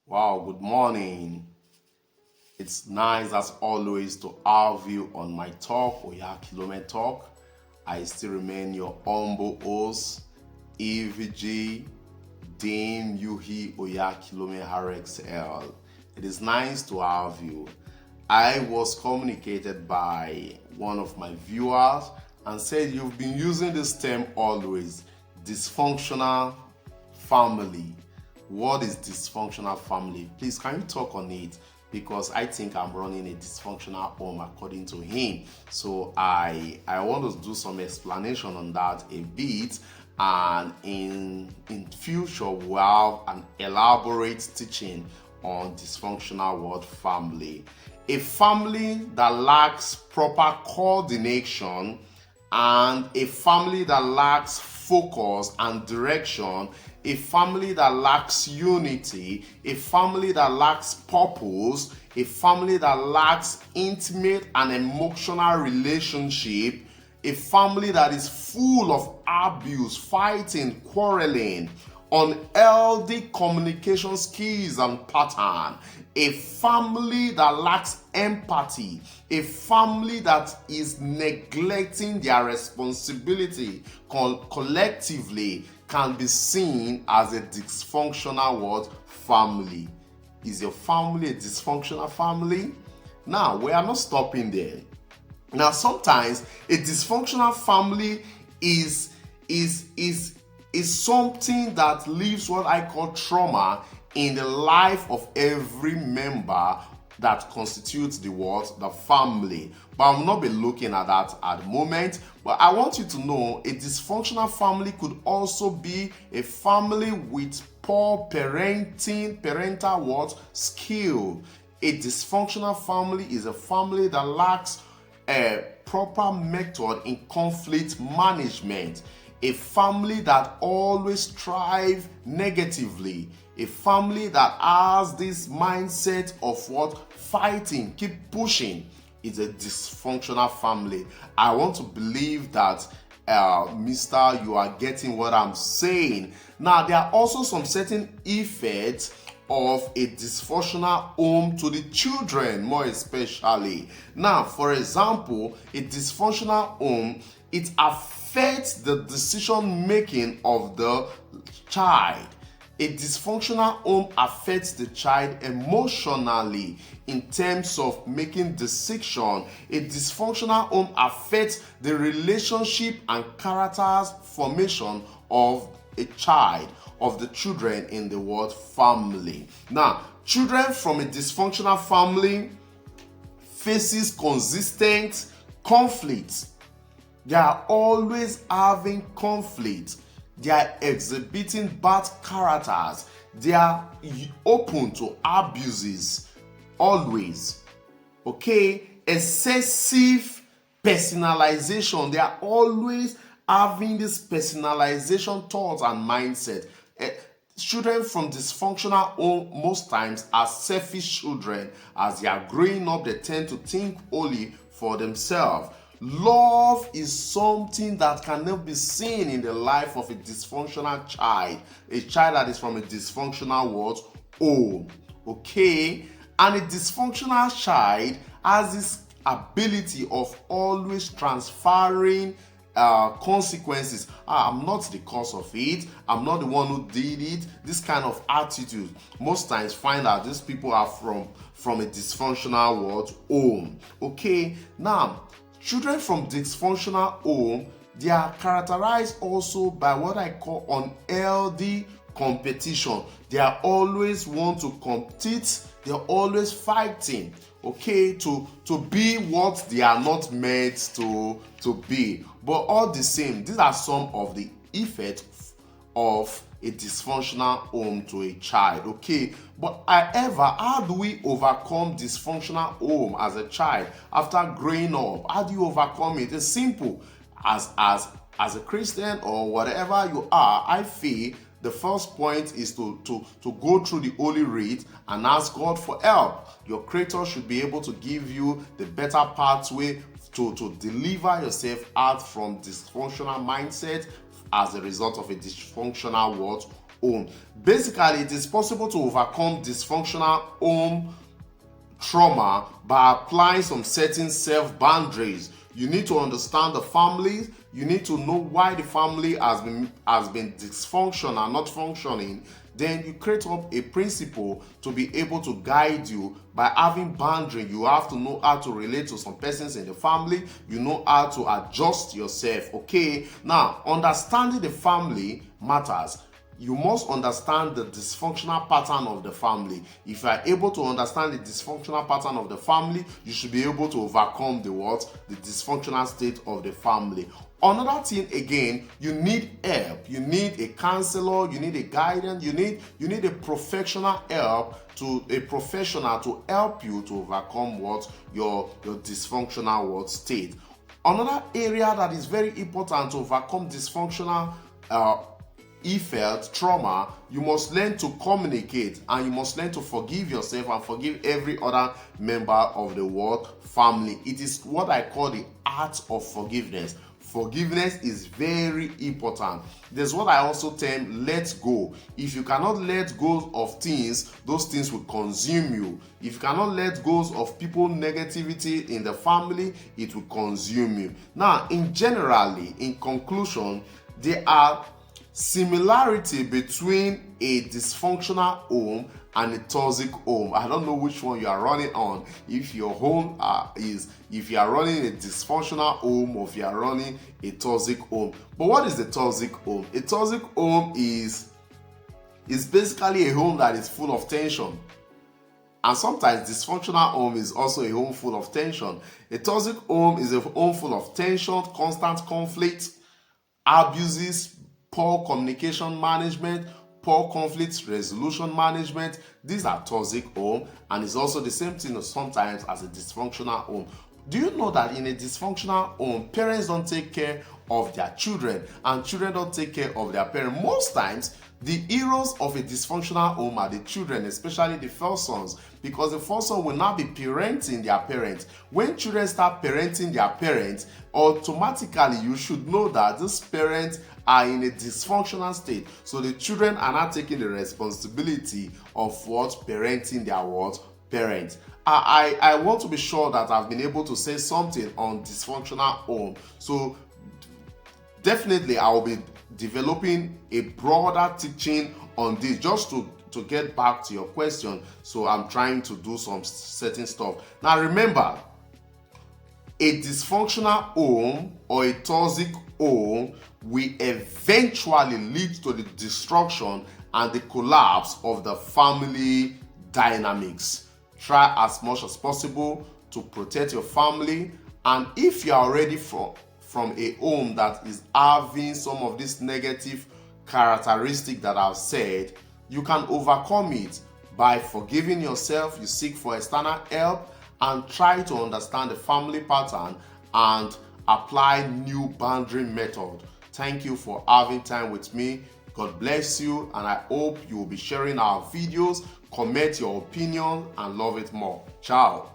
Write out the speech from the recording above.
Wow, good morning. It's nice as always to have you on my talk, Oya Kilome Talk. I still remain your humble host, EVG Dean Yuhi Oya Kilome RXL. It is nice to have you. I was communicated by one of my viewers and said you've been using this term always, dysfunctional family. What is dysfunctional family? Please, can you talk on it? Because I think I'm running a dysfunctional home according to him. So I want to do some explanation on that a bit. And in future we'll have an elaborate teaching on dysfunctional word family. A family that lacks proper coordination and a family that lacks focus and direction, a family that lacks unity, a family that lacks purpose, a family that lacks intimate and emotional relationship, a family that is full of abuse, fighting, quarreling, unhealthy communication skills and pattern, a family that lacks empathy, a family that is neglecting their responsibility collectively can be seen as a dysfunctional what? Family. Is your family a dysfunctional family? Now, we are not stopping there. Now, sometimes a dysfunctional family is something that leaves what I call trauma in the life of every member that constitutes the what? The family. But I will not be looking at that at the moment. But I want you to know a dysfunctional family could also be a family with poor parental what? Skill. A dysfunctional family is a family that lacks a proper method in conflict management, a family that always strive negatively, a family that has this mindset of what? Fighting, keep pushing, is a dysfunctional family. I want to believe that Mr. You are getting what I'm saying. Now, there are also some certain effects of a dysfunctional home to the children, more especially. Now, for example, a dysfunctional home, it affects the decision making of the child. A dysfunctional home affects the child emotionally in terms of making decisions. A dysfunctional home affects the relationship and characters formation of a child, of the children in the word family. Now, children from a dysfunctional family faces consistent conflict. They are always having conflict. They are exhibiting bad characters. They are open to abuses always. Okay? Excessive personalization. They are always having this personalization thoughts and mindset. Children from dysfunctional home most times are selfish children. As they are growing up, they tend to think only for themselves. Love is something that cannot be seen in the life of a dysfunctional child, a child that is from a dysfunctional what? Home. Okay? And a dysfunctional child has this ability of always transferring consequences. I'm not the cause of it. I'm not the one who did it. This kind of attitude most times find out these people are from a dysfunctional world home. Okay, now children from dysfunctional home, they are characterized also by what I call unhealthy competition. They are always want to compete. They're always fighting, okay, to be what they are not meant to be. But all the same, these are some of the effects of a dysfunctional home to a child, okay. But however, how do we overcome dysfunctional home as a child after growing up? How do you overcome it? It's simple. As a Christian or whatever you are, I feel the first point is to go through the holy rite and ask God for help. Your creator should be able to give you the better pathway to deliver yourself out from dysfunctional mindset as a result of a dysfunctional what? home. Basically, it is possible to overcome dysfunctional home trauma by applying some certain self boundaries. You need to understand the family. You need to know why the family has been dysfunctional, not functioning. Then you create up a principle to be able to guide you by having boundary. You have to know how to relate to some persons in the family. You know how to adjust yourself. Okay, now understanding the family matters. You must understand the dysfunctional pattern of the family. If you are able to understand the dysfunctional pattern of the family, you should be able to overcome the dysfunctional state of the family. Another thing again, you need help. You need a counselor, you need a guidance, you need a professional help to help you to overcome your dysfunctional state. Another area that is very important to overcome dysfunctional trauma, you must learn to communicate, and you must learn to forgive yourself and forgive every other member of the family. It is what I call the art of forgiveness. Forgiveness is very important. There's what I also term let go. If you cannot let go of things, those things will consume you. If you cannot let go of people negativity in the family, it will consume you. Now, in conclusion, there are similarity between a dysfunctional home and a toxic home. I don't know which one you are running on. If your home if you are running a dysfunctional home, or if you are running a toxic home. But what is the toxic home? A toxic home is basically a home that is full of tension. And sometimes dysfunctional home is also a home full of tension. A toxic home is a home full of tension, constant conflict, abuses, poor communication management, poor conflict resolution management. These are toxic home, and it's also the same thing sometimes as a dysfunctional home. Do you know that in a dysfunctional home, parents don't take care of their children, and children don't take care of their parents? Most times, the heroes of a dysfunctional home are the children, especially the first sons, because the first son will not be parenting their parents. When children start parenting their parents, automatically you should know that these parents are in a dysfunctional state. So the children are not taking the responsibility of parenting their parents. I want to be sure that I've been able to say something on dysfunctional home. So definitely I will be developing a broader teaching on this, just to get back to your question. So I'm trying to do some certain stuff. Now remember, a dysfunctional home or a toxic home will eventually lead to the destruction and the collapse of the family dynamics. Try as much as possible to protect your family, and if you are already from a home that is having some of these negative characteristics that I've said, you can overcome it by forgiving yourself. You seek for external help and try to understand the family pattern and apply new boundary method. Thank you for having time with me. God bless you, and I hope you will be sharing our videos, comment your opinion, and love it more. Ciao.